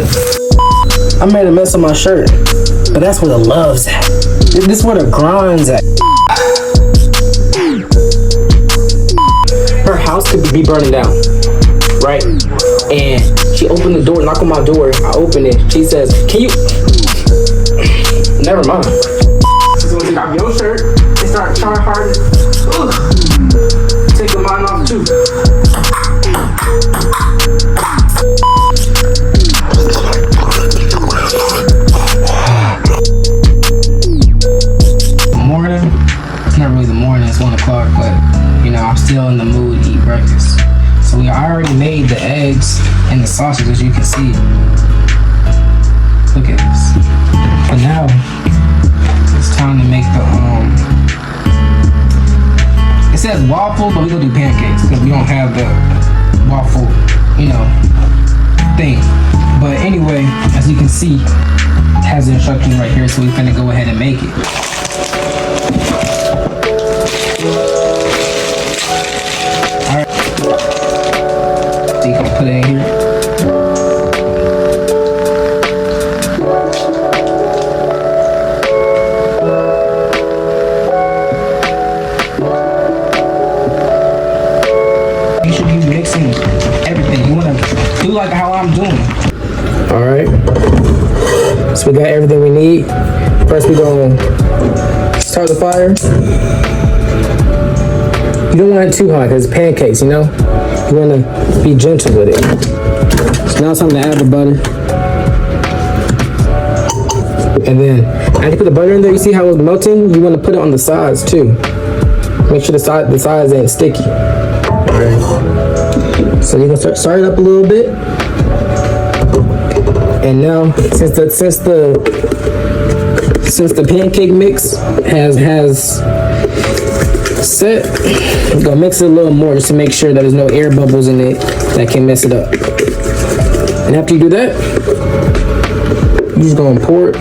flip. I made a mess of my shirt, but that's where the love's at. This is where the grind's at. Her house could be burning down, right? And she opened the door, knocked on my door. I opened it. She says, "Can you?" Never mind. She's gonna take off your shirt and start trying hard. Take the mine off too. Morning. It's not really the morning. It's 1 o'clock, but you know I'm still in the mood to eat breakfast. So we already made the eggs and the sausage, as you can see. Look at this. But now it's time to make the it says waffle, but we're gonna do pancakes because we don't have the waffle, you know, thing. But anyway, as you can see, it has the instructions right here, so we're gonna go ahead and make it. Alright. So you can put it in here. You should be mixing everything. You wanna do like how I'm doing. Alright. So we got everything we need. First we're gonna start the fire. You don't want it too hot because it's pancakes, you know? You want to be gentle with it. So now it's time to add the butter. And then, after you put the butter in there, you see how it's melting? You want to put it on the sides too. Make sure the sides ain't sticky. Alright. So you're going to start it up a little bit. And now, since the pancake mix has set, I'm gonna mix it a little more just to make sure that there's no air bubbles in it that can mess it up. And after you do that, you're just gonna pour it.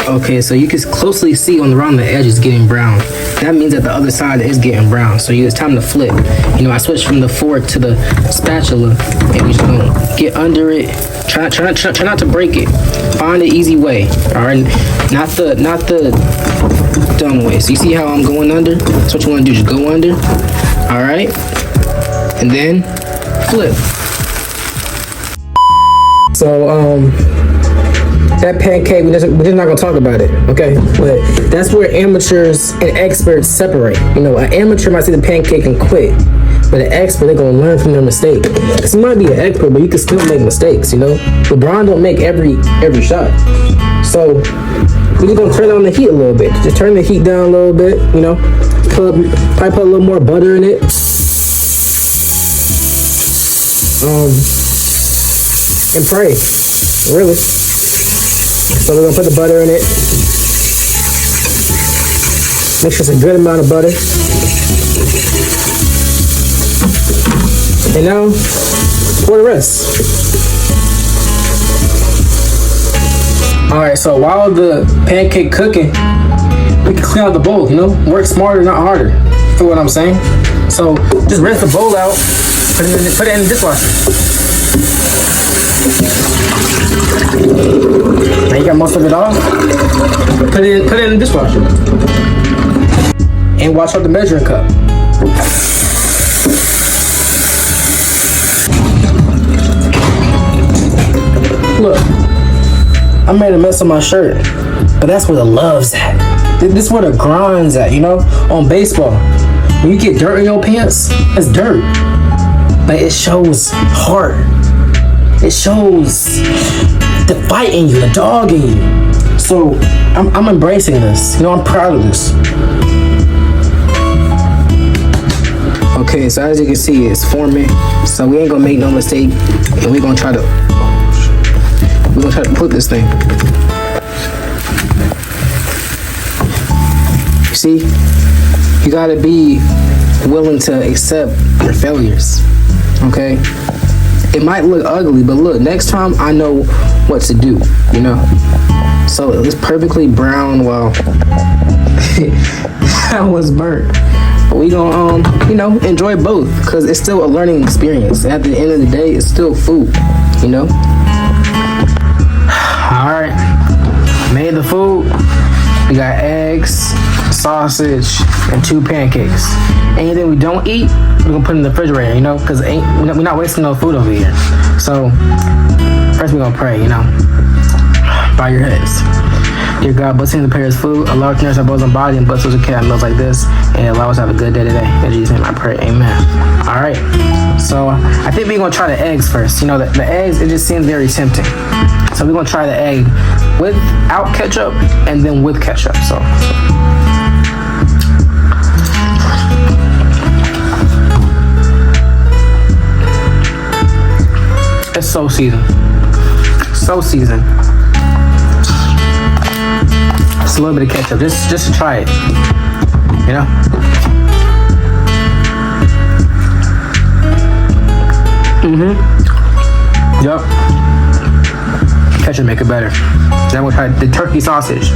Okay, so you can closely see around the edge is getting brown. That means that the other side is getting brown. So it's time to flip. You know, I switched from the fork to the spatula, and we're just gonna get under it. Try not to break it. Find an easy way. All right, not the dumb way. So you see how I'm going under? That's what you want to do. Just go under. All right, and then flip. So that pancake, we're just not gonna talk about it, okay? But that's where amateurs and experts separate. You know, an amateur might see the pancake and quit, but an expert, they're gonna learn from their mistake. Cause you might be an expert, but you can still make mistakes, you know? LeBron don't make every shot. So we're just gonna turn on the heat a little bit. Just turn the heat down a little bit, you know? Probably put a little more butter in it. And pray, really. So we're gonna put the butter in it. Make sure it's a good amount of butter. And now, pour the rest. Alright, so while the pancake cooking, we can clean out the bowl, you know? Work smarter, not harder. Feel what I'm saying? So just rinse the bowl out, put it in the dishwasher. Now you got most of it off. Put it in the dishwasher. And wash out the measuring cup. Look, I made a mess of my shirt, but that's where the love's at. This is where the grind's at, you know? On baseball, when you get dirt in your pants, it's dirt. But it shows heart. It shows the fight in you, the dog in you. So I'm embracing this. You know, I'm proud of this. Okay, so as you can see, it's forming. So we ain't gonna make no mistake, and we're gonna try to flip this thing. See, you gotta be willing to accept your failures. Okay. It might look ugly, but look, next time I know what to do, you know? So it's perfectly brown while that was burnt. But we gonna enjoy both, because it's still a learning experience. At the end of the day, it's still food, Alright, made the food. We got eggs, sausage, and 2 pancakes. Anything we don't eat, we're gonna put in the refrigerator, because we're not wasting no food over here. So first we're gonna pray, bow your heads. Dear God, bless the prepares food, allow us to nourish our bones and body, and bless us with cat meals like this, and allow us to have a good day today. In Jesus' name I pray, amen. Alright, so I think we're gonna try the eggs first. The eggs, it just seems very tempting. So we're gonna try the egg without ketchup and then with ketchup. So it's so seasoned. So seasoned. Just a little bit of ketchup, just to try it. Yup. Ketchup make it better. Then we'll try the turkey sausage.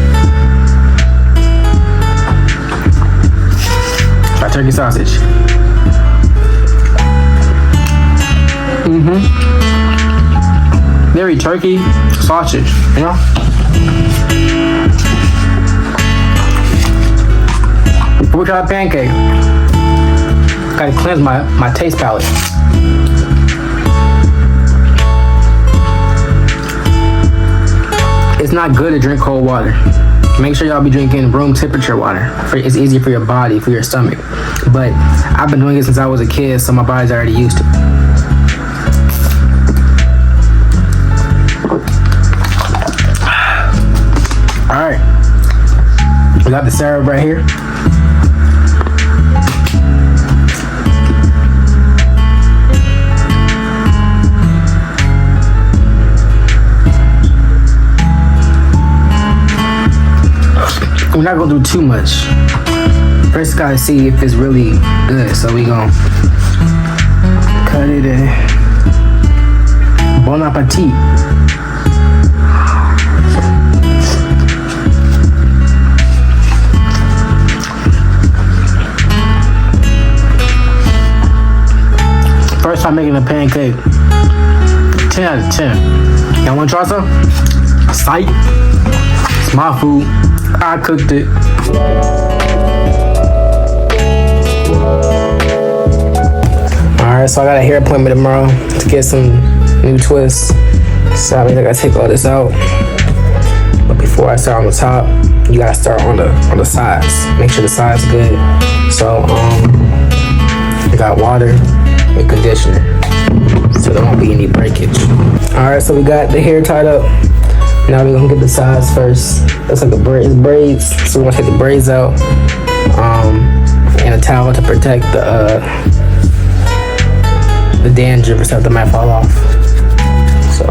Try turkey sausage. Very turkey sausage, Before we try the pancake, gotta cleanse my taste palate. It's not good to drink cold water. Make sure y'all be drinking room temperature water. It's easier for your body, for your stomach. But I've been doing it since I was a kid, so my body's already used to it. Alright. We got the syrup right here. We're not gonna do too much. First, gotta see if it's really good. So we gonna cut it in. Bon appetit. First time making a pancake. 10 out of 10. Y'all wanna try some? Sight. It's my food. I cooked it. Alright, so I got a hair appointment tomorrow to get some new twists. So I mean, I gotta take all this out. But before I start on the top, you gotta start on the sides. Make sure the side's good. So I got water and conditioner, so there won't be any breakage. Alright, so we got the hair tied up. Now we're gonna get the sides first. Looks like it's braids, so we're gonna take the braids out, and a towel to protect the dandruff or stuff that might fall off. So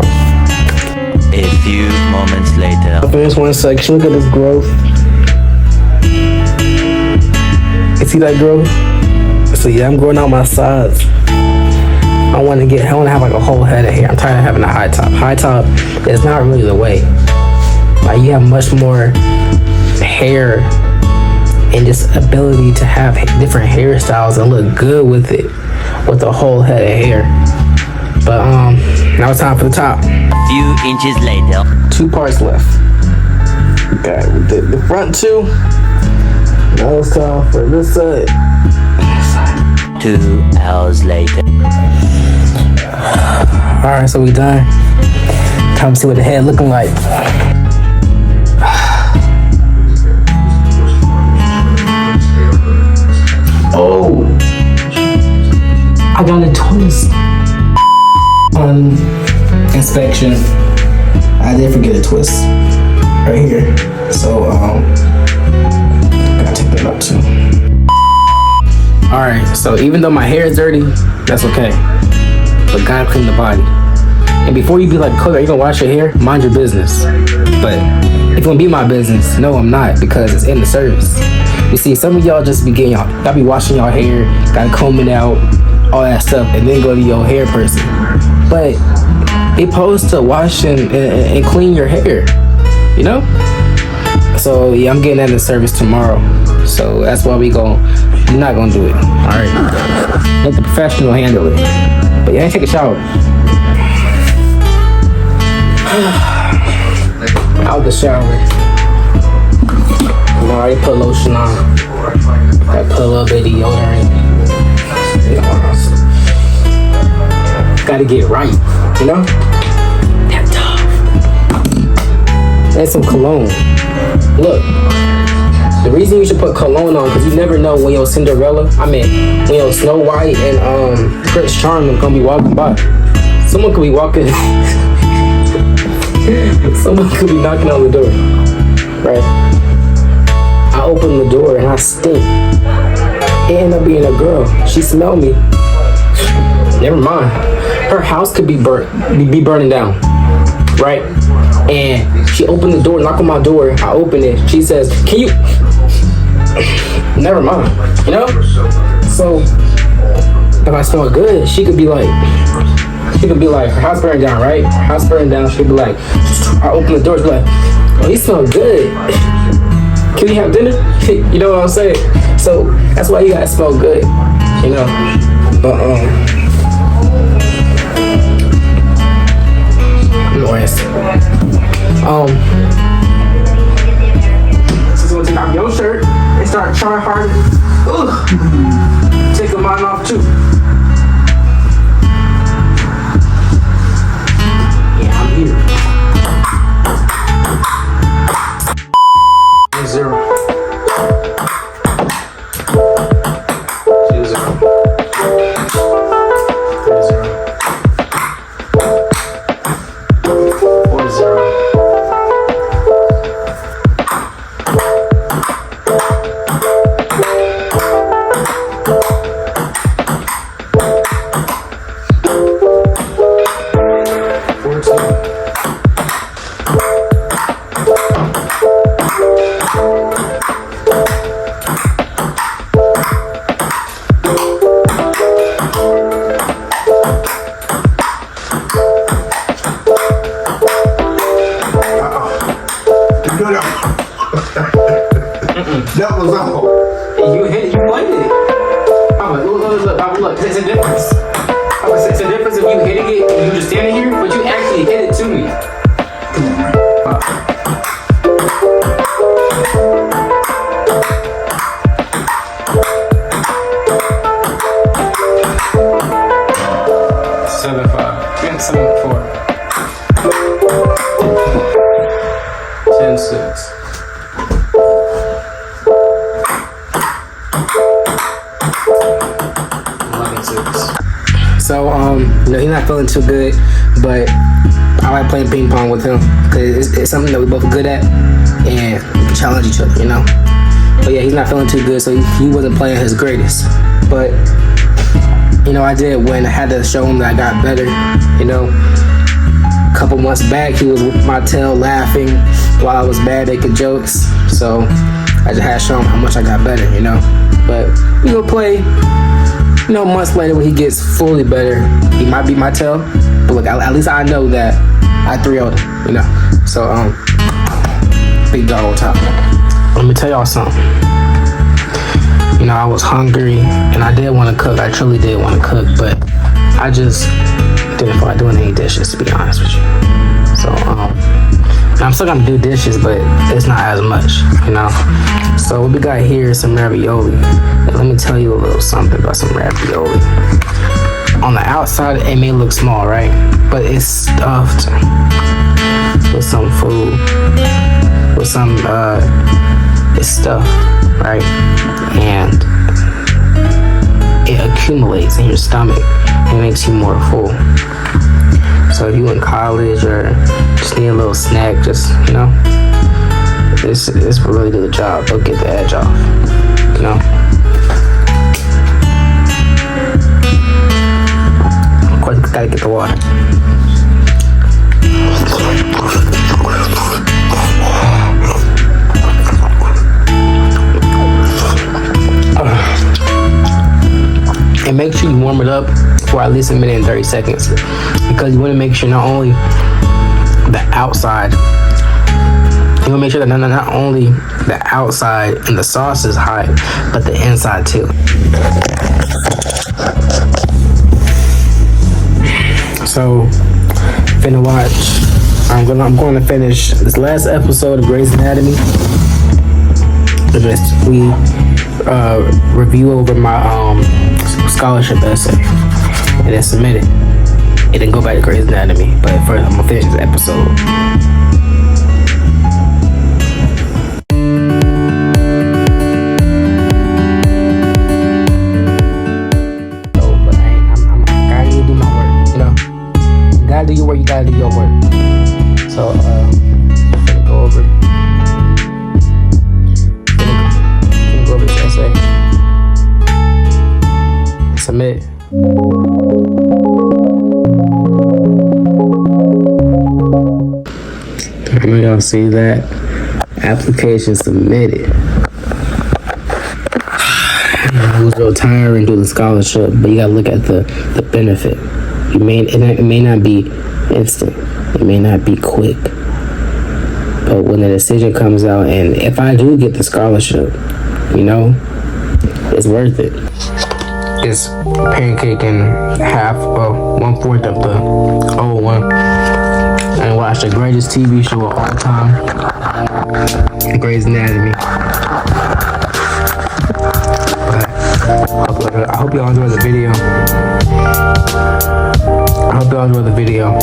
a few moments later. Up in this one section, look at this growth. You see that growth? So yeah, I'm growing out my sides. I want to have like a whole head of hair. I'm tired of having a high top. High top is not really the way. Like, you have much more hair and just ability to have different hairstyles and look good with it, with a whole head of hair. But now it's time for the top. A few inches later. 2 parts left. Okay, we did the front 2. Now it's time for this side. 2 hours later. Alright, so we done. Time to see what the head looking like. Oh, I got a twist on inspection. I did forget a twist right here, so gotta take that out too. All right, so even though my hair is dirty, that's okay, but gotta clean the body. And before you be like, Kobii, are you gonna wash your hair? Mind your business. But if you wanna be my business, no, I'm not, because it's in the service. You see, some of y'all just be getting y'all be washing y'all hair, gotta comb it out, all that stuff, and then go to your hair person. But it's supposed to wash and clean your hair, you know? So yeah, I'm getting that in service tomorrow. So that's why we're not gonna do it. All right. Let the professional handle it. But yeah, take a shower. Out the shower. You know, I already put lotion on. I put a little bit of deodorant. You know, gotta get right, you know? That tough. And some cologne. Look, the reason you should put cologne on, because you never know when your when your Snow White and Prince Charming gonna be walking by. Someone could be walking. Someone could be knocking on the door, right? I open the door and I stink. It ended up being a girl. She smelled me. Never mind. Her house could be burning down, right? And she opened the door, knocked on my door. I opened it. She says, "Can you?" Never mind. You know. So if I smell good, she could be like, her house burned down, right? Her house burned down. She'd be like, I open the door. She'd be like, "Oh, you smell good. Can we have dinner?" You know what I'm saying? So that's why you gotta smell good, you know. But anyways, just gonna take off your shirt and start trying hard. Take mine off too. Yeah, I'm here. 0. 2-0. 3-0. 4-0. That was all. You hit it, you played it. Look, it's a difference. It's a difference if you hitting it and you just standing here, but you actually hit it to me. Come on, man. 7-5. 7-4. 10-6. 11-6. So, you know, he's not feeling too good, but I like playing ping pong with him because it's something that we're both good at and we can challenge each other, you know. But yeah, he's not feeling too good, so he wasn't playing his greatest. But, you know, I did when I had to show him that I got better, you know. A couple months back, he was with my tail laughing while I was bad making jokes. So I just had to show him how much I got better, you know. But we gonna play, you know, months later when he gets fully better. He might beat my tail, but look, at least I know that I 3-0'd him, you know. So big dog on top. Let me tell y'all something. You know, I was hungry and I did want to cook. I truly did want to cook, but I just didn't feel like doing any dishes, to be honest with you. So I'm still gonna do dishes, but it's not as much, you know. So what we got here is some ravioli. And let me tell you a little something about some ravioli. On the outside, it may look small, right? But it's stuffed with some food, with some it's stuffed, right? And it accumulates in your stomach and makes you more full. So if you in college or just need a little snack, just, you know, this will really do the job. It'll get the edge off, you know. Of course, you gotta get the water. And make sure you warm it up for at least 1 minute and 30 seconds because you want to make sure not only the outside You wanna make sure that not only the outside and the sauce is hot, but the inside too. So, finna watch. I'm going to finish this last episode of Grey's Anatomy. We review over my scholarship essay and then submit it. And then go back to Grey's Anatomy. But first, I'm gonna finish this episode. Do your work, you gotta do your work. So, I'm gonna go over this essay. Submit. I know y'all see that. Application submitted. It was real tiring doing the scholarship, but you gotta look at the benefit. It may not be instant. It may not be quick. But when the decision comes out, and if I do get the scholarship, it's worth it. It's pancake and half, 1/4 of the old one. And watch the greatest TV show of all time, Grey's Anatomy. I hope y'all enjoy the video. I hope y'all enjoy the video.